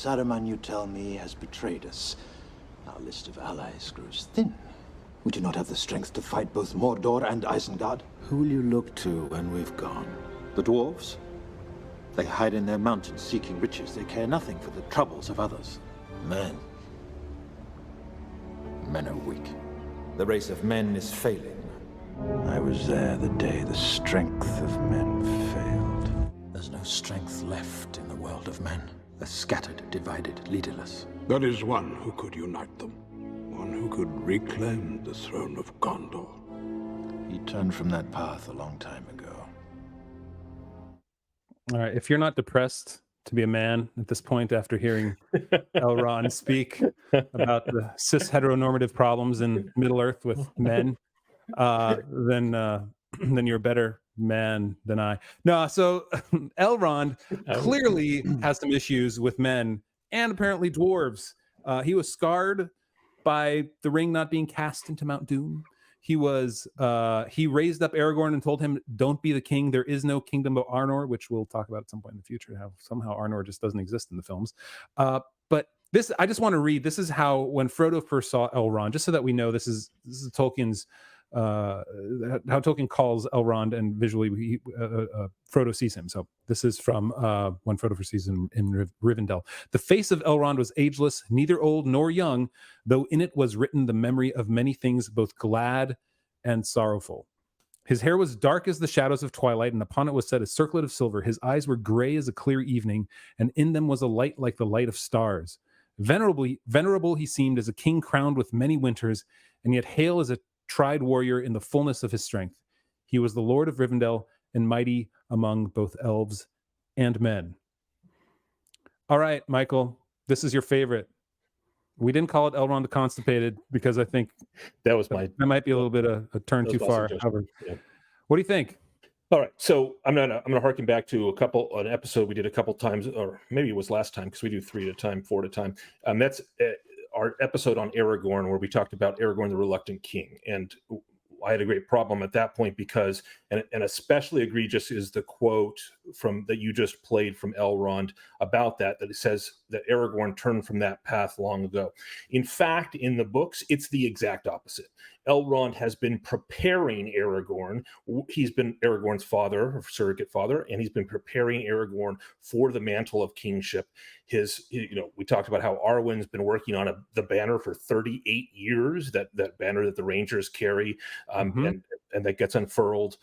Saruman, you tell me, has betrayed us. Our list of allies grows thin. We do not have the strength to fight both Mordor and Isengard. Who will you look to when we've gone? The dwarves? They hide in their mountains seeking riches. They care nothing for the troubles of others. Men. Men are weak. The race of men is failing. I was there the day the strength of men failed. There's no strength left in the world of men. They're scattered, divided, leaderless. There is one who could unite them. One who could reclaim the throne of Gondor. He turned from that path a long time ago. All right, if you're not depressed to be a man at this point after hearing Elrond speak about the cis heteronormative problems in Middle-earth with men, then you're a better man than I. No, so Elrond clearly has some issues with men and apparently dwarves. He was scarred by the ring not being cast into Mount Doom. He raised up Aragorn and told him, "Don't be the king. There is no kingdom of Arnor," which we'll talk about at some point in the future, how somehow Arnor just doesn't exist in the films. But this, I just want to read. This is how, when Frodo first saw Elrond, just so that we know this is Tolkien's, how Tolkien calls Elrond, and visually Frodo sees him. So this is from when Frodo first sees him in Rivendell. "The face of Elrond was ageless, neither old nor young, though in it was written the memory of many things, both glad and sorrowful. His hair was dark as the shadows of twilight, and upon it was set a circlet of silver. His eyes were gray as a clear evening, and in them was a light like the light of stars. Venerable he seemed as a king crowned with many winters, and yet hale as a tried warrior in the fullness of his strength. He was the Lord of Rivendell and mighty among both elves and men." All right, Michael, this is your favorite. We didn't call it Elrond the Constipated because I think that might be a little bit a turn too far. Yeah. What do you think? All right, so I'm gonna harken back to an episode we did a couple times, or maybe it was last time, because we do 3 at a time, 4 at a time. That's our episode on Aragorn, where we talked about Aragorn the Reluctant King, and I had a great problem at that point because, and especially egregious is the quote from that you just played from Elrond about that it says that Aragorn turned from that path long ago. In fact, in the books, it's the exact opposite. Elrond has been preparing Aragorn. He's been Aragorn's father, or surrogate father, and he's been preparing Aragorn for the mantle of kingship. We talked about how Arwen's been working on the banner for 38 years, that banner that the Rangers carry, and that gets unfurled.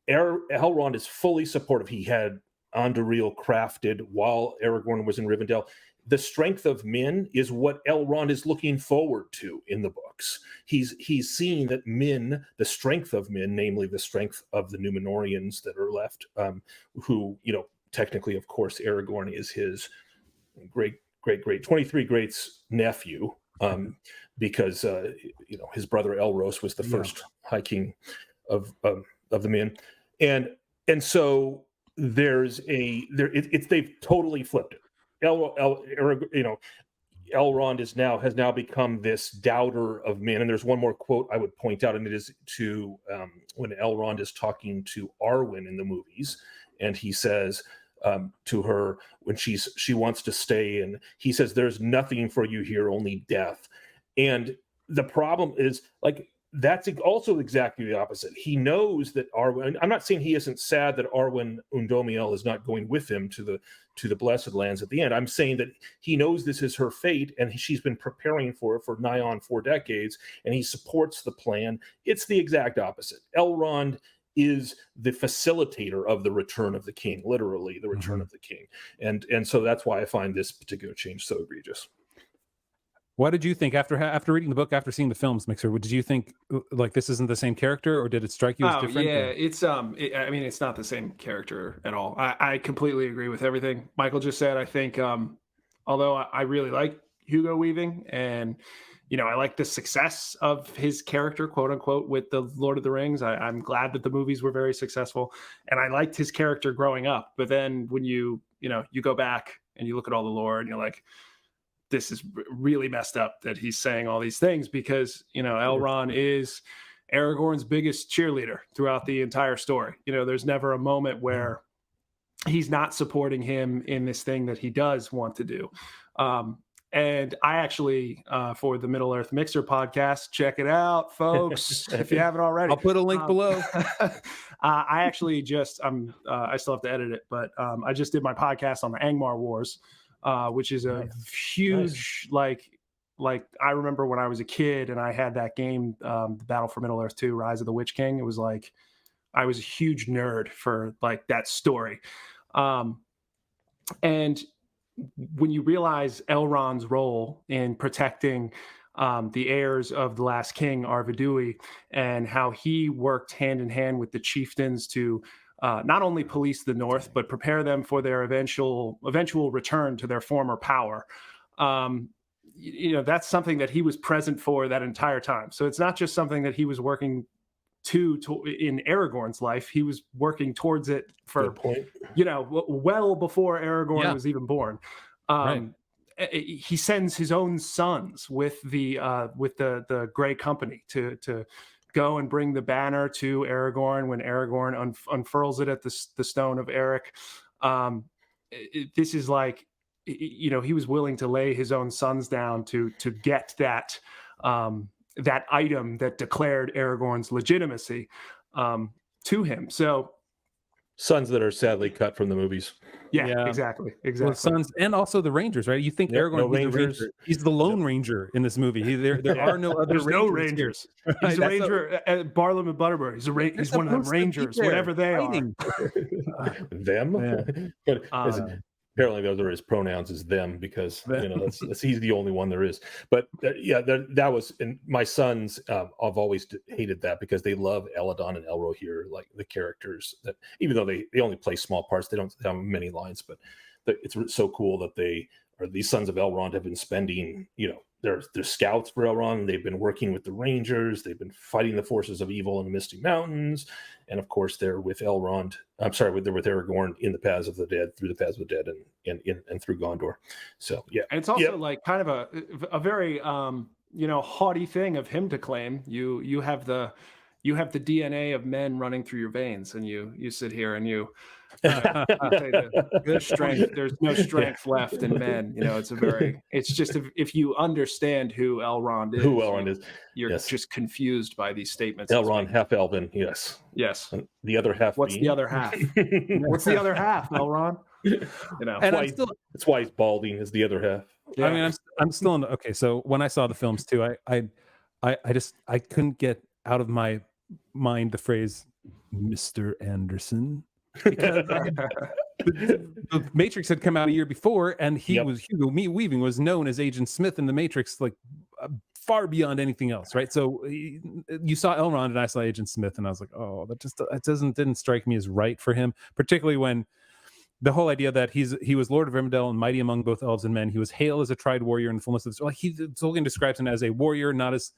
Elrond is fully supportive. He had Anduril crafted while Aragorn was in Rivendell. The strength of men is what Elrond is looking forward to in the books. He's seeing that men, the strength of men, namely the strength of the Númenóreans that are left, who, technically, of course, Aragorn is his great 23 greats nephew, because his brother Elros was the first High King of the men, and so they've totally flipped it. Elrond has now become this doubter of men. And there's one more quote I would point out, and it is to when Elrond is talking to Arwen in the movies, and he says to her when she wants to stay, and he says, "There's nothing for you here, only death." And the problem is, that's also exactly the opposite. He knows that Arwen, I'm not saying he isn't sad that Arwen Undomiel is not going with him to the Blessed Lands at the end. I'm saying that he knows this is her fate, and she's been preparing for it for nigh on 4 decades, and he supports the plan. It's the exact opposite. Elrond is the facilitator of the return of the king, literally the return of the king. And so that's why I find this particular change so egregious. What did you think after reading the book, after seeing the films, Mixer? Did you think this isn't the same character, or did it strike you as different? Yeah, it's it's not the same character at all. I completely agree with everything Michael just said. I think although I really like Hugo Weaving, and I like the success of his character, quote unquote, with the Lord of the Rings. I'm glad that the movies were very successful, and I liked his character growing up. But then when you go back and you look at all the lore, and you're like, this is really messed up that he's saying all these things, because Elrond is Aragorn's biggest cheerleader throughout the entire story. There's never a moment where he's not supporting him in this thing that he does want to do. And I actually, for the Middle Earth Mixer podcast, check it out, folks, if you haven't already. I'll put a link below. I actually just, I still have to edit it, but I just did my podcast on the Angmar Wars, which is a huge, like I remember when I was a kid and I had that game, the Battle for Middle Earth 2, Rise of the Witch King. It was like, I was a huge nerd for like that story. And when you realize Elrond's role in protecting the heirs of the last king, Arvedui, and how he worked hand in hand with the chieftains to not only police the North, but prepare them for their eventual return to their former power. That's something that he was present for that entire time. So it's not just something that he was working to in Aragorn's life. He was working towards it for, well before Aragorn was even born. He sends his own sons with the Grey Company to go and bring the banner to Aragorn when Aragorn unfurls it at the Stone of Eric. This is like, he was willing to lay his own sons down to get that that item that declared Aragorn's legitimacy to him. So sons that are sadly cut from the movies. Yeah. Exactly. Well, sons and also the Rangers, right? You think Aragorn, Rangers. He's the Lone Ranger in this movie. There are no other There's no Rangers. He's a Ranger at Barlam and Butterbury. He's one of them Rangers, whatever they are. Them? But apparently those are his pronouns, is them, because he's the only one there is. But that was, and my sons, I've always hated that because they love Eladon and Elrohir, like the characters that, even though they only play small parts, they don't have many lines, but it's so cool that these sons of Elrond have been spending, they're scouts for Elrond. They've been working with the Rangers. They've been fighting the forces of evil in the Misty Mountains. And of course, they're with Elrond. They're with Aragorn in the Paths of the Dead, through the Paths of the Dead, and through Gondor. So yeah, and it's also like kind of a very haughty thing of him to claim. You have the DNA of men running through your veins, and you sit here and you say the strength. There's no strength left in men. It's just if you understand who Elrond is, you're just confused by these statements. Elrond, half elven, yes. And the other half. What's the other half? What's the other half, Elrond? That's why he's balding. Is the other half. Yeah. I mean, I'm still in. Okay, so when I saw the films too, I couldn't get out of my mind the phrase Mr. Anderson, because the Matrix had come out a year before, and Hugo Weaving was known as Agent Smith in the Matrix, like far beyond anything else, right? So you saw Elrond and I saw Agent Smith, and I was like, oh, that didn't strike me as right for him, particularly when the whole idea that he was Lord of Rivendell and mighty among both elves and men. He was hail as a tried warrior in the fullness of his. Like Tolkien describes him as a warrior, not as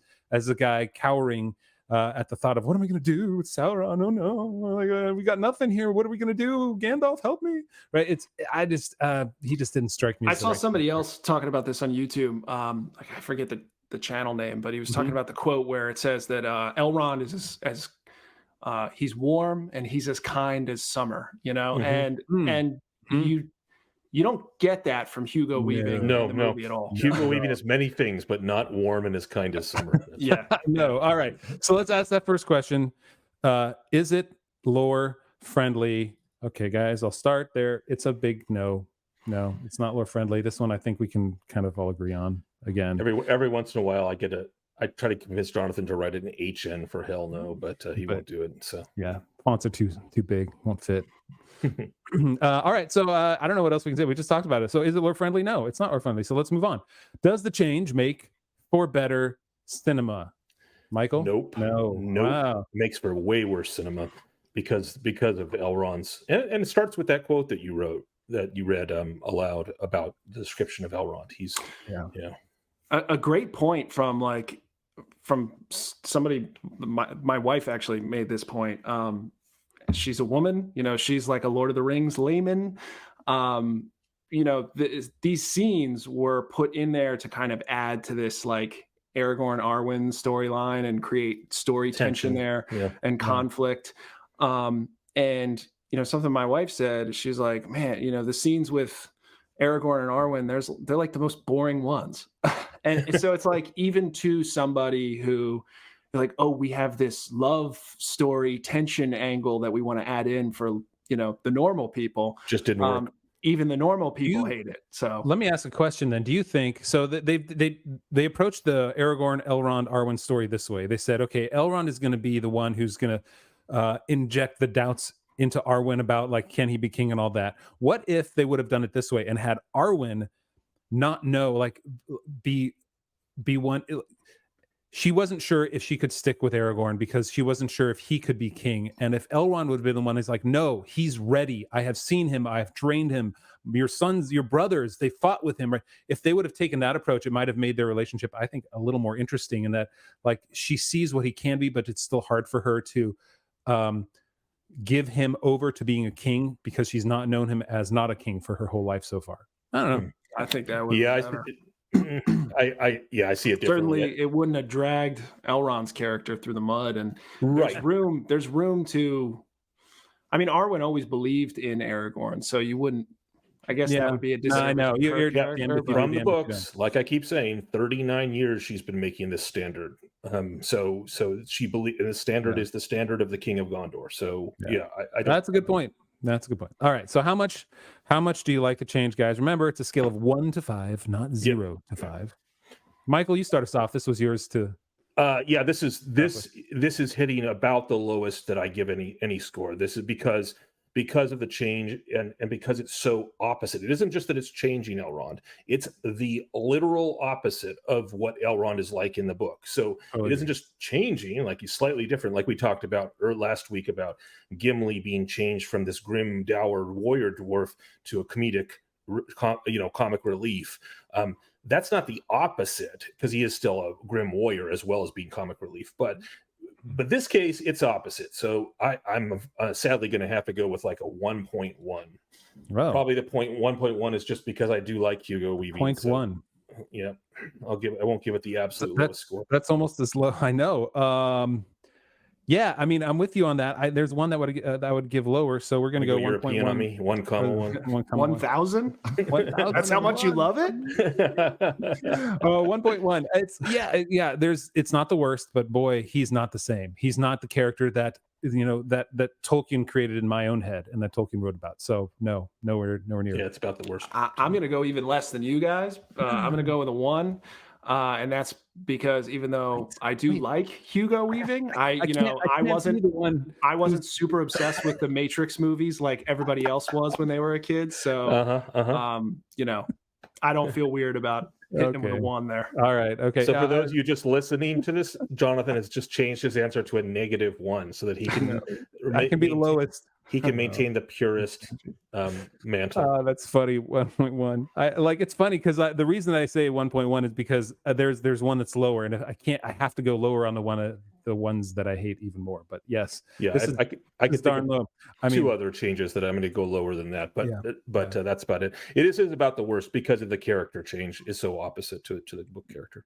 a guy cowering at the thought of, what am I going to do with Sauron? Oh no, we got nothing here. What are we going to do? Gandalf, help me! Right? He just didn't strike me. I saw somebody else talking about this on YouTube. I forget the channel name, but he was talking about the quote where it says that Elrond is as he's warm and he's as kind as summer, and you don't get that from Hugo Weaving in the movie at all. Hugo Weaving is many things, but not warm and as kind as summer. No. All right. So let's ask that first question. Is it lore friendly? Okay, guys, I'll start there. It's a big no. No, it's not lore friendly. This one I think we can kind of all agree on. Again, every once in a while I try to convince Jonathan to write an HN for hell no, but he won't do it. So yeah, fonts are too big, won't fit. All right, so I don't know what else we can say. We just talked about it. So is it lore friendly? No, it's not lore friendly. So let's move on. Does the change make for better cinema? Michael? Nope. No. Wow. It makes for way worse cinema because of Elrond's, and it starts with that quote that you read aloud about the description of Elrond. He's a great point from somebody. My wife actually made this point. She's a woman, she's like a Lord of the Rings layman. These scenes were put in there to kind of add to this like Aragorn Arwen storyline and create story tension there and conflict. And something my wife said, she's like, man, the scenes with Aragorn and Arwen, they're like the most boring ones. And so it's like, even to somebody who like, oh, we have this love story tension angle that we want to add in for, the normal people. Just didn't work. Even the normal people hate it. So let me ask a question then. Do you think so that they approached the Aragorn, Elrond, Arwen story this way? They said, okay, Elrond is going to be the one who's going to inject the doubts into Arwen about like, can he be king and all that. What if they would have done it this way and had Arwen not know, like be one? She wasn't sure if she could stick with Aragorn because she wasn't sure if he could be king. And if Elrond would have been the one who's like, no, he's ready. I have seen him. I have trained him. Your sons, your brothers, they fought with him. Right? If they would have taken that approach, it might have made their relationship, I think, a little more interesting in that, like, she sees what he can be, but it's still hard for her to give him over to being a king because she's not known him as not a king for her whole life so far. I don't know. I think that would Yeah, be better. I see it differently. Certainly it wouldn't have dragged Elrond's character through the mud, and there's room to, I mean, Arwen always believed in Aragorn, so you wouldn't, I guess that would be a disservice. I know you're from the books, like I keep saying, 39 years she's been making this standard. So she believes the standard is the standard of the King of Gondor. So I that's a good point. That's a good point. All right. So how much do you like the change, guys? Remember, it's a scale of 1 to 5, not 0 to 5. Michael, you start us off. This was yours to. This is hitting about the lowest that I give any score. This is because of the change and because it's so opposite. It isn't just that it's changing Elrond; it's the literal opposite of what Elrond is like in the book. So it isn't just changing, like he's slightly different, like we talked about last week about Gimli being changed from this grim, dour warrior dwarf to a comedic, comic relief. That's not the opposite, because he is still a grim warrior as well as being comic relief, but this case, it's opposite. So I'm sadly going to have to go with like a 1.1. Wow. Probably the 1.1 is just because I do like Hugo Weaving. 0.1. Yeah, I won't give it the absolute lowest score. That's almost as low. I know. Yeah, I mean, I'm with you on that. There's one that would give lower, so we're going to go 1.1 on me. 1,1. 1,000. That's how much you love it. 1.1. It's it's not the worst, but boy, he's not the same. He's not the character that that Tolkien created in my own head and that Tolkien wrote about. So nowhere near. Yeah, it's about the worst. I'm going to go even less than you guys. I'm going to go with a 1. And that's because even though I do like Hugo Weaving, I wasn't super obsessed with the Matrix movies like everybody else was when they were a kid. So, I don't feel weird about hitting him with a 1 there. All right. Okay. So for those of you just listening to this, Jonathan has just changed his answer to a -1 so that he can I can be the lowest. He can maintain the purest mantle. That's funny. 1.1. It's funny because the reason I say 1.1 is because there's one that's lower, and I have to go lower on the ones that I hate even more. But yes, I could darn low. I mean, 2 other changes that I'm going to go lower than that, but that's about it. It is about the worst because of the character change is so opposite to the book character.